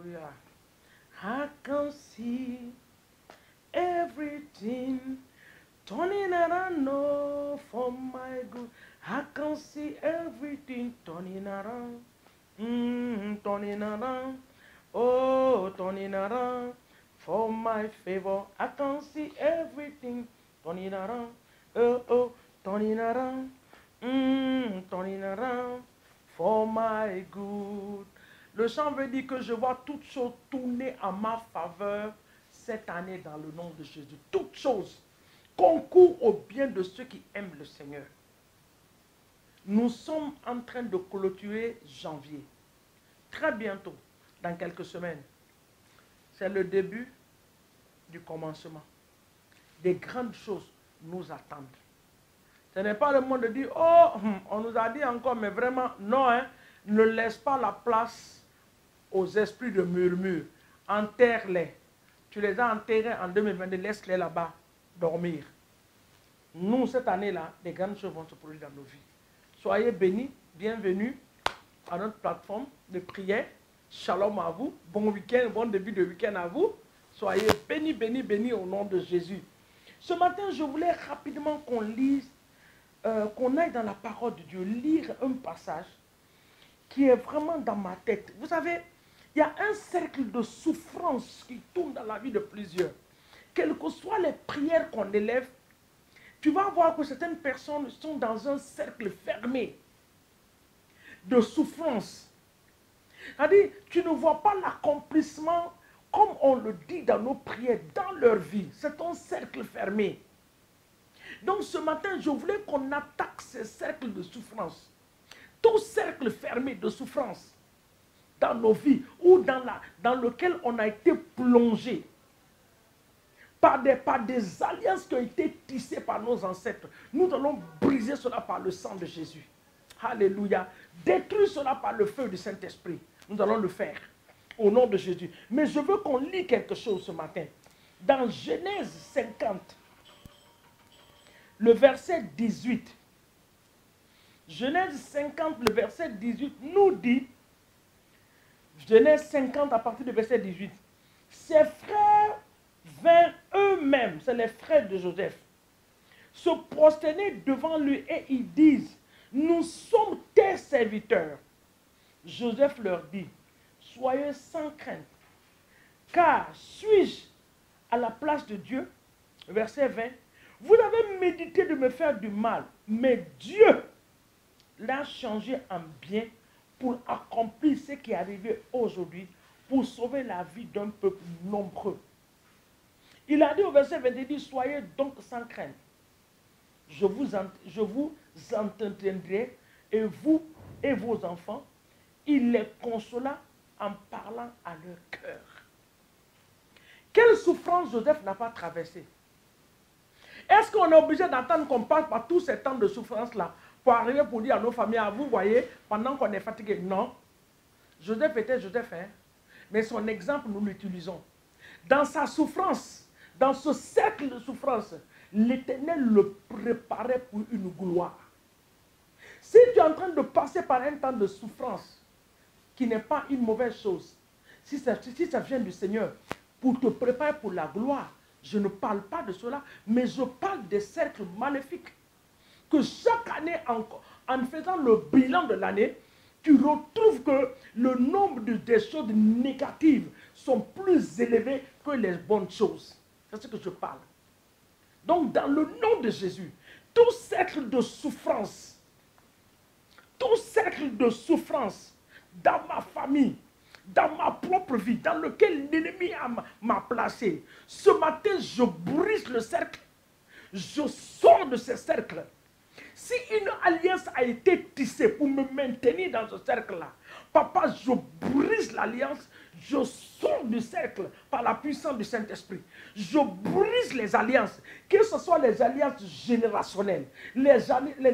Hallelujah. I can see everything turning around no, for my good. I can see everything turning around. Turning around. Oh, turning around for my favor. I can see everything turning around. Oh, turning around. Turning around for my good. Le chant veut dire que je vois toutes choses tourner en ma faveur cette année dans le nom de Jésus. Toutes choses concourent au bien de ceux qui aiment le Seigneur. Nous sommes en train de clôturer janvier. Très bientôt, dans quelques semaines, c'est le début du commencement. Des grandes choses nous attendent. Ce n'est pas le moment de dire, oh, on nous a dit encore, mais vraiment, non, hein, ne laisse pas la place aux esprits de murmure. Enterre-les. Tu les as enterrés en 2022, laisse-les là-bas dormir. Nous, cette année-là, des grandes choses vont se produire dans nos vies. Soyez bénis, bienvenue à notre plateforme de prière. Shalom à vous. Bon week-end, bon début de week-end à vous. Soyez bénis, bénis, bénis au nom de Jésus. Ce matin, je voulais rapidement qu'on lise, qu'on aille dans la parole de Dieu, lire un passage qui est vraiment dans ma tête. Vous savez, il y a un cercle de souffrance qui tourne dans la vie de plusieurs. Quelles que soient les prières qu'on élève, tu vas voir que certaines personnes sont dans un cercle fermé de souffrance. C'est-à-dire, tu ne vois pas l'accomplissement comme on le dit dans nos prières, dans leur vie. C'est un cercle fermé. Donc ce matin, je voulais qu'on attaque ces cercles de souffrance. Tout cercle fermé de souffrance dans nos vies ou dans lequel on a été plongé par des alliances qui ont été tissées par nos ancêtres. Nous allons briser cela par le sang de Jésus. Alléluia. Détruire cela par le feu du Saint-Esprit. Nous allons le faire au nom de Jésus. Mais je veux qu'on lit quelque chose ce matin. Dans Genèse 50, le verset 18. Genèse 50, le verset 18 nous dit, Genèse 50 à partir du verset 18, ses frères vinrent eux-mêmes, c'est les frères de Joseph, se prosterner devant lui et ils disent, nous sommes tes serviteurs. Joseph leur dit, soyez sans crainte, car suis-je à la place de Dieu? Verset 20, vous avez médité de me faire du mal, mais Dieu l'a changé en bien pour accomplir ce qui est arrivé aujourd'hui, pour sauver la vie d'un peuple nombreux. Il a dit au verset 21, soyez donc sans crainte. Je vous entretiendrai, et vous et vos enfants, il les consola en parlant à leur cœur. Quelle souffrance Joseph n'a pas traversée? Est-ce qu'on est obligé d'attendre qu'on passe par tous ces temps de souffrance-là pour arriver pour dire à nos familles, à vous voyez, pendant qu'on est fatigué? Non. Joseph était Joseph, hein? Mais son exemple, nous l'utilisons. Dans sa souffrance, dans ce cercle de souffrance, l'Éternel le préparait pour une gloire. Si tu es en train de passer par un temps de souffrance, qui n'est pas une mauvaise chose, si ça vient du Seigneur, pour te préparer pour la gloire, je ne parle pas de cela, mais je parle des cercles maléfiques. Que chaque année, en faisant le bilan de l'année, tu retrouves que le nombre des choses négatives sont plus élevés que les bonnes choses. C'est ce que je parle. Donc, dans le nom de Jésus, tout cercle de souffrance, dans ma famille, dans ma propre vie, dans lequel l'ennemi m'a placé, ce matin, je brise le cercle, je sors de ce cercle. Si une alliance a été tissée pour me maintenir dans ce cercle-là, papa, je brise l'alliance, je sors du cercle par la puissance du Saint-Esprit. Je brise les alliances, que ce soit les alliances générationnelles, les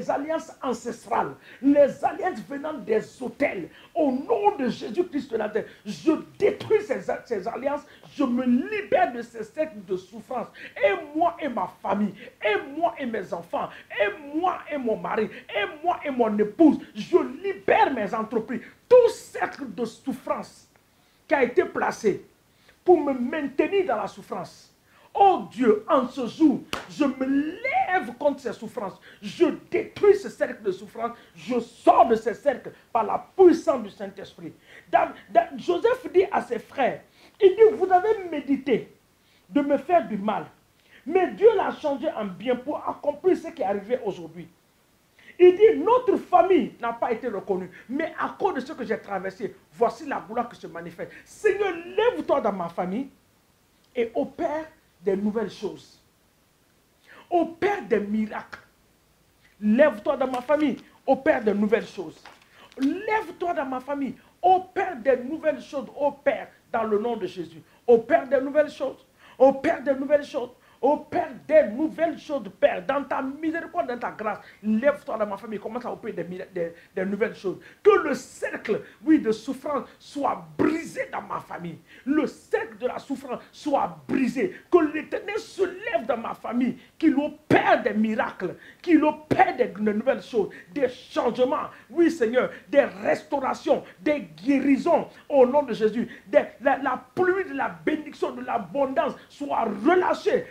alliances ancestrales, les alliances venant des autels. Au nom de Jésus-Christ de la terre, je détruis ces alliances, je me libère de ces cercles de souffrance. Et moi et ma famille, et moi et mes enfants, et moi et mon mari, et moi et mon épouse, je libère mes entreprises. Tout cercle de souffrance qui a été placé pour me maintenir dans la souffrance. Oh Dieu, en ce jour, je me lève contre ces souffrances. Je détruis ce cercle de souffrance. Je sors de ce cercle par la puissance du Saint-Esprit. Joseph dit à ses frères, il dit, vous avez médité de me faire du mal. Mais Dieu l'a changé en bien pour accomplir ce qui est arrivé aujourd'hui. Il dit, notre famille n'a pas été reconnue. Mais à cause de ce que j'ai traversé, voici la gloire qui se manifeste. Seigneur, lève-toi dans ma famille et opère des nouvelles choses. Opère des miracles. Lève-toi dans ma famille, opère de nouvelles choses. Lève-toi dans ma famille, opère des nouvelles choses. Opère dans le nom de Jésus. Opère des nouvelles choses. Opère des nouvelles choses. Opère des nouvelles choses, Père, dans ta miséricorde, dans ta grâce. Lève-toi dans ma famille, commence à opérer des nouvelles choses. Que le cercle, oui, de souffrance soit brisé dans ma famille. Le cercle de la souffrance soit brisé. Que l'Éternel se lève dans ma famille, qu'il opère des miracles, qu'il opère des nouvelles choses, des changements. Oui, Seigneur, des restaurations, des guérisons au nom de Jésus. La pluie de la bénédiction, de l'abondance soit relâchée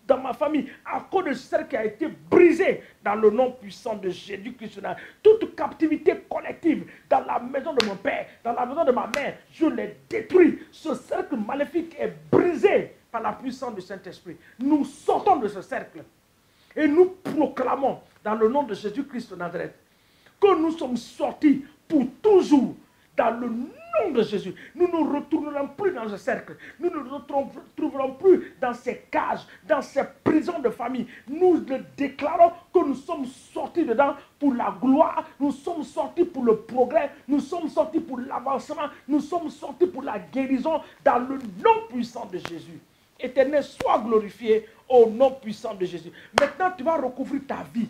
dans ma famille, à cause de ce qui a été brisé dans le nom puissant de Jésus-Christ. Toute captivité collective dans la maison de mon père, dans la maison de ma mère, je les détruis. Ce cercle maléfique est brisé par la puissance du Saint-Esprit. Nous sortons de ce cercle et nous proclamons dans le nom de Jésus-Christ de Nazareth que nous sommes sortis pour toujours dans le nom de Jésus. Nous ne retournerons plus dans ce cercle. Nous ne nous retrouverons plus dans ces cages, dans ces prisons de famille. Nous déclarons que nous sommes sortis dedans pour la gloire. Nous sommes sortis pour le progrès. Nous sommes sortis pour l'avancement. Nous sommes sortis pour la guérison dans le nom puissant de Jésus. Éternel, sois glorifié au nom puissant de Jésus. Maintenant, tu vas recouvrir ta vie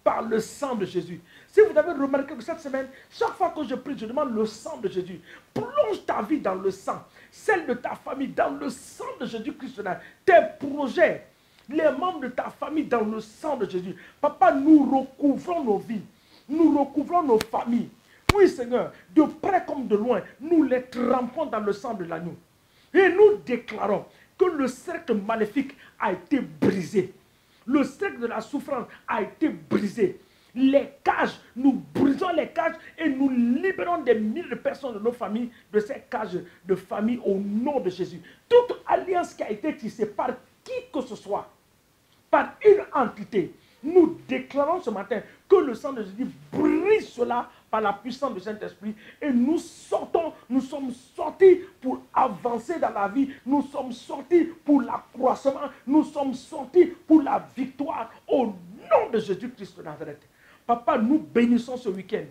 par le sang de Jésus. Si vous avez remarqué que cette semaine, chaque fois que je prie, je demande le sang de Jésus. Plonge ta vie dans le sang, celle de ta famille dans le sang de Jésus-Christ, tes projets, les membres de ta famille dans le sang de Jésus. Papa, nous recouvrons nos vies, nous recouvrons nos familles. Oui, Seigneur, de près comme de loin, nous les trempons dans le sang de l'agneau. Et nous déclarons que le cercle maléfique a été brisé. Le cercle de la souffrance a été brisé. Les cages, nous brisons les cages et nous libérons des milliers de personnes de nos familles, de ces cages de famille au nom de Jésus. Toute alliance qui a été tissée par qui que ce soit, par une entité, nous déclarons ce matin que le sang de Jésus brise cela par la puissance du Saint-Esprit et nous sortons, nous sommes sortis pour avancer dans la vie, nous sommes sortis pour l'accroissement, nous sommes sortis pour la victoire au nom de Jésus-Christ de Nazareth. Papa, nous bénissons ce week-end.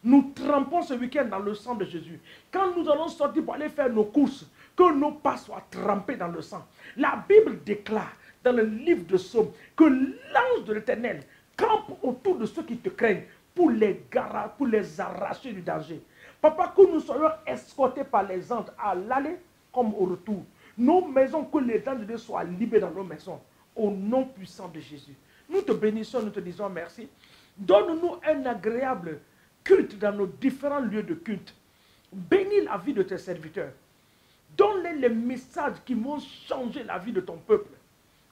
Nous trempons ce week-end dans le sang de Jésus. Quand nous allons sortir pour aller faire nos courses, que nos pas soient trempés dans le sang. La Bible déclare dans le livre de Psaume que l'ange de l'Éternel campe autour de ceux qui te craignent pour les arracher du danger. Papa, que nous soyons escortés par les anges à l'aller comme au retour. Nos maisons, que les anges de Dieu soient libérés dans nos maisons. Au nom puissant de Jésus. Nous te bénissons, nous te disons merci. Donne-nous un agréable culte dans nos différents lieux de culte. Bénis la vie de tes serviteurs. Donne-les les messages qui vont changer la vie de ton peuple.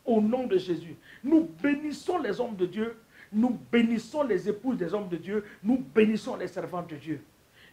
Au nom de Jésus. Nous bénissons les hommes de Dieu. Nous bénissons les épouses des hommes de Dieu. Nous bénissons les servants de Dieu.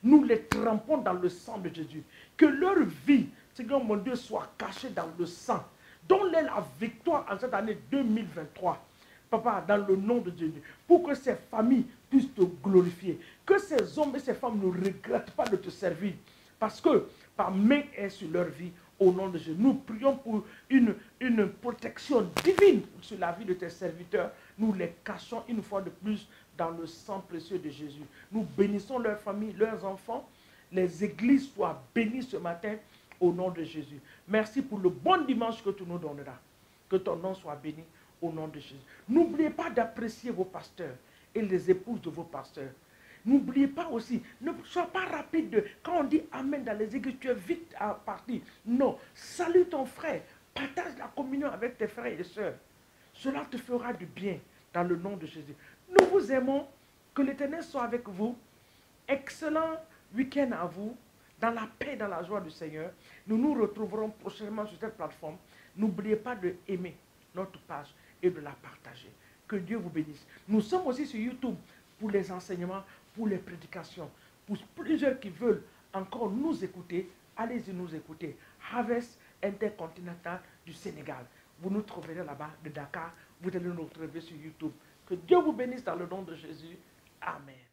Nous les trempons dans le sang de Jésus. Que leur vie, Seigneur mon Dieu, soit cachée dans le sang. Donne-les la victoire en cette année 2023. Papa, dans le nom de Jésus, pour que ces familles puissent te glorifier. Que ces hommes et ces femmes ne regrettent pas de te servir. Parce que ta main est sur leur vie au nom de Jésus. Nous prions pour une protection divine sur la vie de tes serviteurs. Nous les cachons une fois de plus dans le sang précieux de Jésus. Nous bénissons leurs familles, leurs enfants. Les églises soient bénies ce matin au nom de Jésus. Merci pour le bon dimanche que tu nous donneras. Que ton nom soit béni. Au nom de Jésus. N'oubliez pas d'apprécier vos pasteurs et les épouses de vos pasteurs. N'oubliez pas aussi, ne sois pas rapide. Quand on dit Amen dans les églises, tu es vite à partir. Non, salue ton frère. Partage la communion avec tes frères et sœurs. Cela te fera du bien dans le nom de Jésus. Nous vous aimons. Que l'Éternel soit avec vous. Excellent week-end à vous. dans la paix, dans la joie du Seigneur. Nous nous retrouverons prochainement sur cette plateforme. N'oubliez pas de aimer notre page et de la partager. Que Dieu vous bénisse. Nous sommes aussi sur YouTube pour les enseignements, pour les prédications. Pour plusieurs qui veulent encore nous écouter, allez-y nous écouter. Harvest Intercontinental du Sénégal. Vous nous trouverez là-bas de Dakar. Vous allez nous retrouver sur YouTube. Que Dieu vous bénisse dans le nom de Jésus. Amen.